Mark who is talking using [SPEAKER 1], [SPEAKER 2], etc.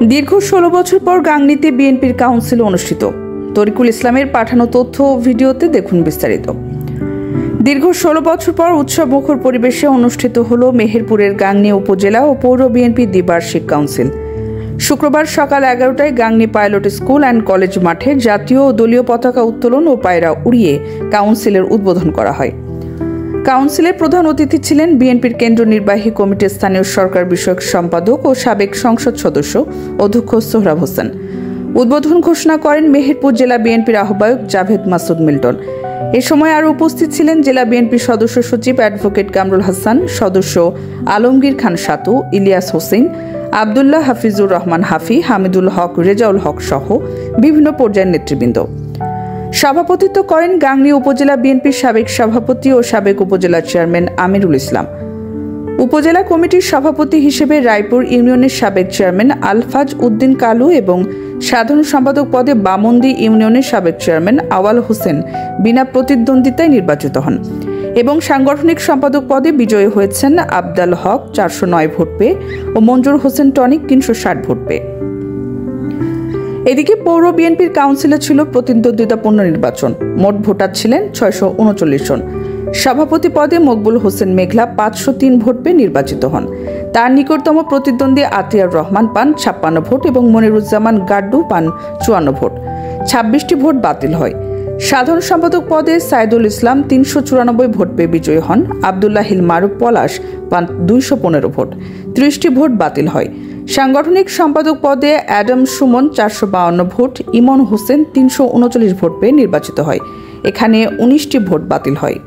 [SPEAKER 1] দীর্ঘ ১৬ বছর পর গাংনীতে বিএনপির কাউন্সিল অনুষ্ঠিত। তরিকুল ইসলামের পাঠানো তথ্য ও ভিডিওতে দেখুন বিস্তারিত। দীর্ঘ ১৬ বছর পর উৎসবমুখর পরিবেশে অনুষ্ঠিত হল মেহেরপুরের গাংনী উপজেলা ও পৌর বিএনপি দ্বিবার্ষিক কাউন্সিল। শুক্রবার সকাল ১১টায় Gangni pilot school and college মাঠে জাতীয় ও দলীয় পতাকা উত্তোলন ও পায়রা উড়িয়ে কাউন্সিলের উদ্বোধন করা হয়। কাউন্সিলের প্রধান অতিথি ছিলেন বিএনপির কেন্দ্র নির্বাহী কমিটির স্থানীয় সরকার বিষয়ক সম্পাদক ও সাবেক সংসদ সদস্য অধ্যক্ষ সোহরাব হোসেন। উদ্বোধন ঘোষণা করেন মেহেরপুর জেলা বিএনপির আহ্বায়ক জাভেদ মাসুদ মিল্টন। এ সময় আরও উপস্থিত ছিলেন জেলা বিএনপির সদস্য সচিব অ্যাডভোকেট কামরুল হাসান, সদস্য আলমগীর খান সাতু, ইলিয়াস হোসেন, আবদুল্লাহ হাফিজুর রহমান হাফি, হামিদুল হক, রেজাউল হক সহ বিভিন্ন পর্যায়ের নেতৃবৃন্দ। সভাপতিত্ব করেন গাংনী উপজেলা বিএনপির সাবেক সভাপতি ও সাবেক উপজেলা চেয়ারম্যান আমিরুল ইসলাম। উপজেলা কমিটির সভাপতি হিসেবে রায়পুর ইউনিয়নের সাবেক চেয়ারম্যান আলফাজ উদ্দিন কালু এবং সাধারণ সম্পাদক পদে বামন্দি ইউনিয়নের সাবেক চেয়ারম্যান আওয়াল হোসেন বিনা প্রতিদ্বন্দ্বিতায় নির্বাচিত হন এবং সাংগঠনিক সম্পাদক পদে বিজয়ী হয়েছেন আবদাল হক ৪০৯ ভোট পেয়ে ও মঞ্জুর হোসেন টনিক ৩৬০ ভোট পেয়ে। এদিকে পৌর বিএনপির কাউন্সিলে ছিল প্রতিদ্বন্দ্বিতাপূর্ণ নির্বাচন। মোট ভোটার ছিলেন ৬৩৯ জন। সভাপতি পদে মকবুল হোসেন মেঘলা ৫০৩ ভোট পেয়ে নির্বাচিত হন। তার নিকটতম প্রতিদ্বন্দ্বী আতিয়ার রহমান পান ৫৬ ভোট এবং মনিরুজ্জামান গাড্ডু পান ৫৪ ভোট। ২৬টি ভোট বাতিল হয়। সাধারণ সম্পাদক পদে সাইদুল ইসলাম ৩৯৪ ভোট পেয়ে বিজয়ী হন। আবদুল্লাহিল মারুফ পলাশ পান ২১৫ ভোট। ৩০টি ভোট বাতিল হয়। সাংগঠনিক সম্পাদক পদে অ্যাডাম সুমন ৪৫২ ভোট, ইমন হোসেন ৩৩৯ ভোট পেয়ে নির্বাচিত হয়। এখানে ১৯টি ভোট বাতিল হয়।